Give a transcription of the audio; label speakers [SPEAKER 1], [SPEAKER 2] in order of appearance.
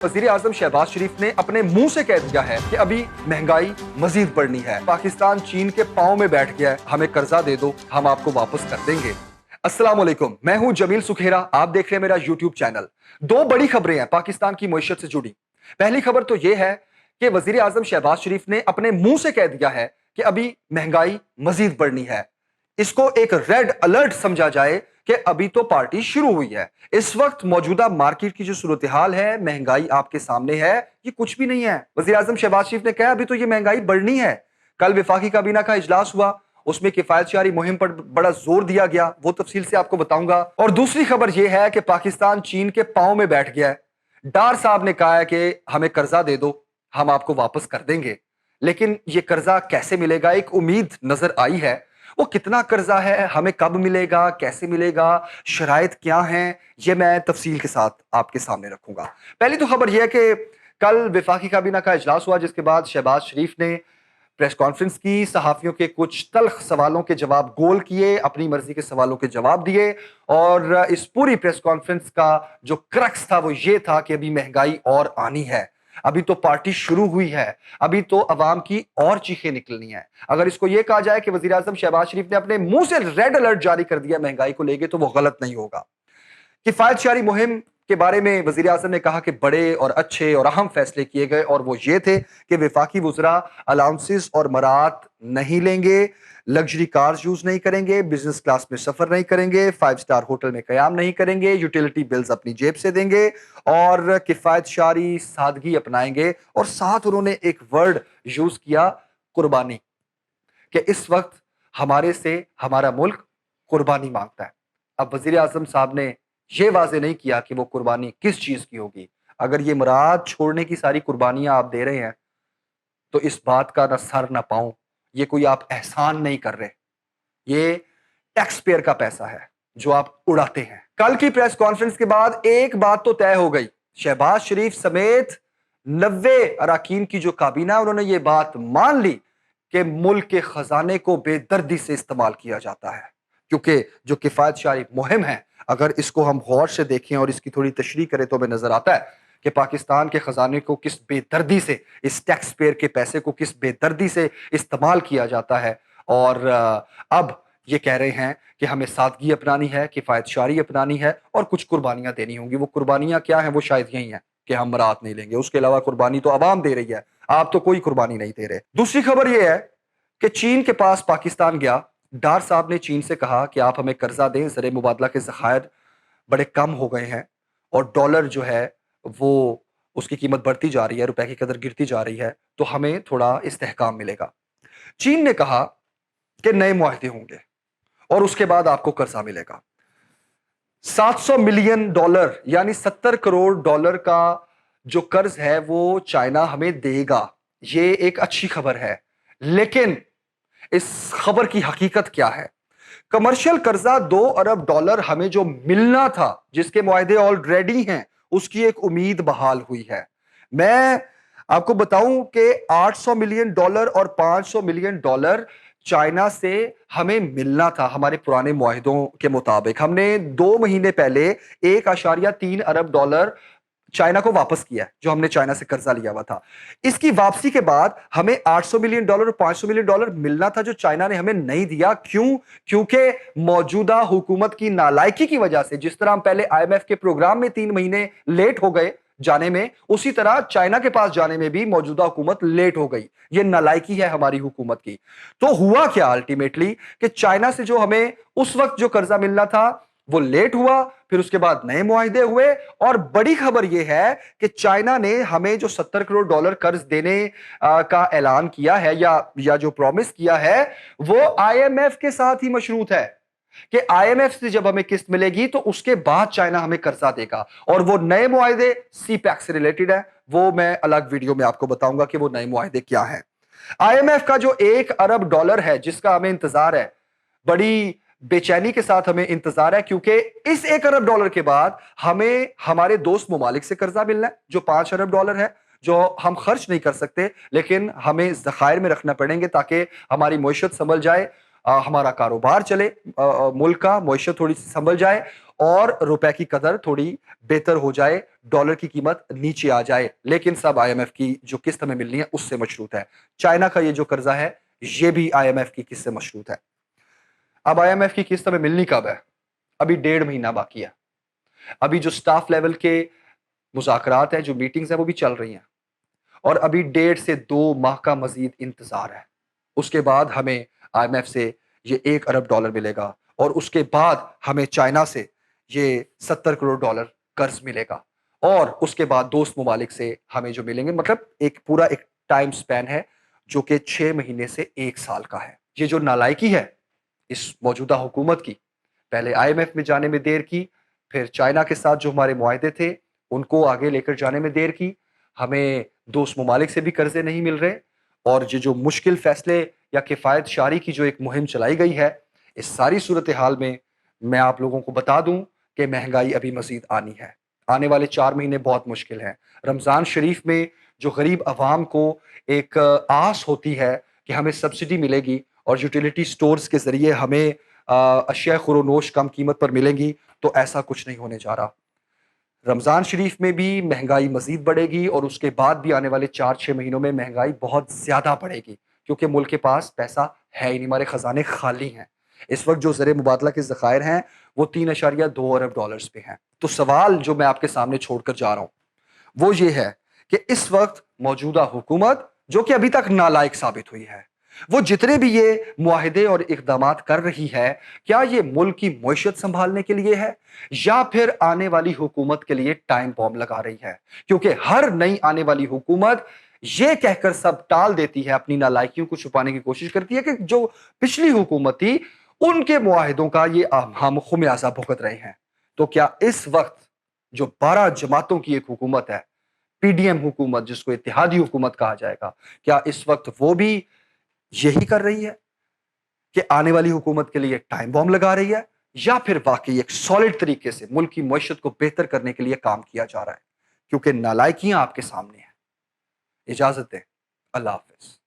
[SPEAKER 1] वज़ीर आज़म शहबाज शरीफ ने अपने मुंह से कह दिया है कि अभी महंगाई मजीद बढ़नी है। पाकिस्तान चीन के पांव में बैठ गया है, हमें कर्जा दे दो, हम आपको वापस कर देंगे। अस्सलाम वालेकुम, मैं हूं जमील सुखेरा, आप देख रहे हैं मेरा यूट्यूब चैनल। दो बड़ी खबरें हैं पाकिस्तान की मईशत से जुड़ी। पहली खबर तो यह है कि वज़ीर आज़म शहबाज शरीफ ने अपने मुंह से कह दिया है कि अभी महंगाई मजीद बढ़नी है। इसको एक रेड अलर्ट समझा जाए कि अभी तो पार्टी शुरू हुई है। इस वक्त मौजूदा मार्केट की जो सूरत हाल है, महंगाई आपके सामने है, ये कुछ भी नहीं है। वज़ीर आज़म शहबाज शरीफ ने कहा अभी तो ये महंगाई बढ़नी है। कल वफाकी काबीना का इजलास हुआ, उसमें किफायत जारी मुहिम पर बड़ा जोर दिया गया, वो तफसील से आपको बताऊंगा। और दूसरी खबर यह है कि पाकिस्तान चीन के पांव में बैठ गया है। डार साहब ने कहा है कि हमें कर्जा दे दो, हम आपको वापस कर देंगे। लेकिन ये कर्जा कैसे मिलेगा, एक उम्मीद नजर आई है। वो कितना कर्जा है, हमें कब मिलेगा, कैसे मिलेगा, शराइत क्या हैं, ये मैं तफसील के साथ आपके सामने रखूंगा। पहली तो खबर यह है कि कल वफाकी काबीना का इजलास हुआ, जिसके बाद शहबाज शरीफ ने प्रेस कॉन्फ्रेंस की, सहाफियों के कुछ तल्ख सवालों के जवाब गोल किए, अपनी मर्जी के सवालों के जवाब दिए। और इस पूरी प्रेस कॉन्फ्रेंस का जो क्रक्स था वो ये था कि अभी महंगाई और आनी है, अभी तो पार्टी शुरू हुई है, अभी तो अवाम की और चीखें निकलनी है। अगर इसको यह कहा जाए कि वज़ीर आज़म शहबाज शरीफ ने अपने मुंह से रेड अलर्ट जारी कर दिया महंगाई को लेके, तो वो गलत नहीं होगा। किफायत जारी मुहिम के बारे में वज़ीर आज़म ने कहा कि बड़े और अच्छे और अहम फैसले किए गए, और वो ये थे कि वफाकी वुज़रा अलाउंसेस और मरात नहीं लेंगे, लग्जरी कार्स यूज नहीं करेंगे, बिजनेस क्लास में सफर नहीं करेंगे, 5 स्टार होटल में कयाम नहीं करेंगे, यूटिलिटी बिल्स अपनी जेब से देंगे और किफायत जारी सादगी अपनाएंगे। और साथ उन्होंने एक वर्ड यूज किया, कुर्बानी, कि इस वक्त हमारे से हमारा मुल्क कुर्बानी मांगता है। अब वज़ीर आज़म साहब ने यह वाजे नहीं किया कि वो कुर्बानी किस चीज की होगी। अगर ये मुराद छोड़ने की सारी कुर्बानियां आप दे रहे हैं, तो इस बात का ना सर ना पांव, ये कोई आप एहसान नहीं कर रहे, ये टैक्स पेयर का पैसा है जो आप उड़ाते हैं। कल की प्रेस कॉन्फ्रेंस के बाद एक बात तो तय हो गई, शहबाज शरीफ समेत 90 अरकान की जो काबीना, उन्होंने ये बात मान ली कि मुल्क के खजाने को बेदर्दी से इस्तेमाल किया जाता है। क्योंकि जो किफायत जारी मुहिम है, अगर इसको हम गौर से देखें और इसकी थोड़ी तशरीह करें तो हमें नजर आता है कि पाकिस्तान के खजाने को किस बेदर्दी से, इस टैक्स पेयर के पैसे को किस बेदर्दी से इस्तेमाल किया जाता है। और अब ये कह रहे हैं कि हमें सादगी अपनानी है, किफायत जारी अपनानी है और कुछ कुर्बानियां देनी होंगी। वो कुर्बानियां क्या हैं, वो शायद यही हैं कि हम मरात नहीं लेंगे, उसके अलावा कुर्बानी तो आवाम दे रही है, आप तो कोई कुर्बानी नहीं दे रहे। दूसरी खबर यह है कि चीन के पास पाकिस्तान गया, डार साहब ने चीन से कहा कि आप हमें कर्जा दें, ज़र मुबादला के ज़खायर बड़े कम हो गए हैं और डॉलर जो है वो उसकी कीमत बढ़ती जा रही है, रुपए की कदर गिरती जा रही है, तो हमें थोड़ा इस्तेहकाम मिलेगा। चीन ने कहा कि नए मुआहदे होंगे और उसके बाद आपको कर्जा मिलेगा। 700 मिलियन डॉलर यानी 70 करोड़ डॉलर का जो कर्ज है वो चाइना हमें देगा। ये एक अच्छी खबर है, लेकिन इस खबर की हकीकत क्या है? कमर्शियल कर्जा 2 अरब डॉलर हमें जो मिलना था, जिसके मुआहदे ऑलरेडी हैं, उसकी एक उम्मीद बहाल हुई है। मैं आपको बताऊं कि 800 मिलियन डॉलर और 500 मिलियन डॉलर चाइना से हमें मिलना था हमारे पुराने मुआहिदों के मुताबिक। हमने 2 महीने पहले 1.3 अरब डॉलर चाइना को वापस किया है, जो हमने चाइना से कर्जा लिया हुआ था। इसकी वापसी के बाद हमें 800 मिलियन डॉलर और 500 मिलियन डॉलर मिलना था, जो चाइना ने हमें नहीं दिया। क्यों? क्योंकि मौजूदा हुकूमत की नालायकी की वजह से, जिस तरह हम पहले आईएमएफ के प्रोग्राम में 3 महीने लेट हो गए जाने में, उसी तरह चाइना के पास जाने में भी मौजूदा हुकूमत लेट हो गई। यह नालायकी है हमारी हुकूमत की। तो हुआ क्या अल्टीमेटली कि चाइना से जो हमें उस वक्त जो कर्जा मिलना था वो लेट हुआ, फिर उसके बाद नए मुआहिदे हुए। और बड़ी खबर यह है कि चाइना ने हमें जो 70 करोड़ डॉलर कर्ज देने का ऐलान किया है, या जो प्रॉमिस किया है, वो आईएमएफ के साथ ही मशरूत है कि आईएमएफ से जब हमें किस्त मिलेगी तो उसके बाद चाइना हमें कर्जा देगा। और वो नए मुआहिदे सीपैक से रिलेटेड है, वो मैं अलग वीडियो में आपको बताऊंगा कि वो नए मुआहिदे क्या है। आईएमएफ का जो 1 अरब डॉलर है, जिसका हमें इंतजार है, बड़ी बेचैनी के साथ हमें इंतजार है, क्योंकि इस 1 अरब डॉलर के बाद हमें हमारे दोस्त ममालिक से कर्जा मिलना है, जो 5 अरब डॉलर है, जो हम खर्च नहीं कर सकते, लेकिन हमें ज़खायर में रखना पड़ेंगे ताकि हमारी मईशत संभल जाए, हमारा कारोबार चले, मुल्क का मईशत थोड़ी सी संभल जाए। اور روپے کی قدر تھوڑی بہتر ہو جائے، ڈالر کی قیمت نیچے آ جائے، لیکن سب آئی ایم ایف کی جو قسط ہمیں ملنی ہے اس سے مشروط ہے۔ چائنا کا یہ جو قرضہ ہے یہ بھی آئی ایم ایف کی قسط سے مشروط ہے۔ اب آئی ایم ایف کی قسط ہمیں ملنی کب ہے؟ ابھی 1.5 مہینہ باقی ہے۔ ابھی جو سٹاف لیول کے مذاکرات ہیں، جو میٹنگز ہیں، وہ بھی چل رہی ہیں، اور ابھی 1.5 سے 2 ماہ کا مزید انتظار ہے۔ اس کے بعد ہمیں آئی ایم ایف سے یہ $1 ارب ملے گا، اور اس کے بعد ہمیں چائنا سے یہ $70 کروڑ قرض ملے گا، اور اس کے بعد دوست ممالک سے ہمیں جو ملیں گے، مطلب پورا ایک ٹائم سپین ہے جو کہ 6 مہینے سے 1 سال کا ہے۔ یہ جو نالائکی ہے اس موجودہ حکومت کی، پہلے آئی ایم ایف میں جانے میں دیر کی، پھر چائنا کے ساتھ جو ہمارے معاہدے تھے ان کو آگے لے کر جانے میں دیر کی، ہمیں دوست ممالک سے بھی قرضے نہیں مل رہے، اور یہ جو مشکل فیصلے یا کفایت شاری کی جو ایک مہم چلائی گئی ہے، اس ساری صورتحال میں آپ لوگوں کو بتا دوں کہ مہنگائی ابھی مزید آنی ہے۔ آنے والے 4 مہینے بہت مشکل ہیں۔ رمضان شریف میں جو غریب عوام کو ایک آس ہوتی ہے کہ ہمیں سبسڈی ملے گی اور یوٹیلیٹی سٹورز کے ذریعے ہمیں اشیاء خور و نوش کم قیمت پر ملیں گی، تو ایسا کچھ نہیں ہونے جا رہا۔ رمضان شریف میں بھی مہنگائی مزید بڑھے گی، اور اس کے بعد بھی آنے والے 4-6 مہینوں میں مہنگائی بہت زیادہ بڑھے گی، کیونکہ ملک کے پاس پیسہ ہے ہی نہیں، ہمارے خزانے خالی ہیں۔ اس وقت جو زر مبادلہ کے ذخائر ہیں وہ $3.2 ارب پہ ہیں۔ تو سوال جو میں آپ کے سامنے چھوڑ کر جا رہا ہوں وہ یہ ہے کہ اس وقت موجودہ حکومت جو کہ ابھی تک نالائق ثابت ہوئی ہے، وہ جتنے بھی یہ معاہدے اور اقدامات کر رہی ہے، کیا یہ ملک کی معیشت سنبھالنے کے لیے ہے یا پھر آنے والی حکومت کے لیے ٹائم بوم لگا رہی ہے؟ کیونکہ ہر نئی آنے والی حکومت یہ کہہ کر سب ٹال دیتی ہے، اپنی نالائکیوں کو چھپانے کی کوشش کرتی ہے کہ جو پچھلی حکومت تھی ان کے معاہدوں کا یہ ہم خمیازہ بھگت رہے ہیں۔ تو کیا اس وقت جو 12 جماعتوں کی ایک حکومت ہے، پی ڈی ایم حکومت جس کو اتحادی حکومت کہا جائے گا، کیا اس وقت وہ بھی یہی کر رہی ہے کہ آنے والی حکومت کے لیے ٹائم بوم لگا رہی ہے، یا پھر واقعی ایک سالڈ طریقے سے ملک کی معیشت کو بہتر کرنے کے لیے کام کیا جا رہا ہے؟ کیونکہ نالائکیاں آپ کے سامنے ہیں۔ اجازت دیں، اللہ حافظ۔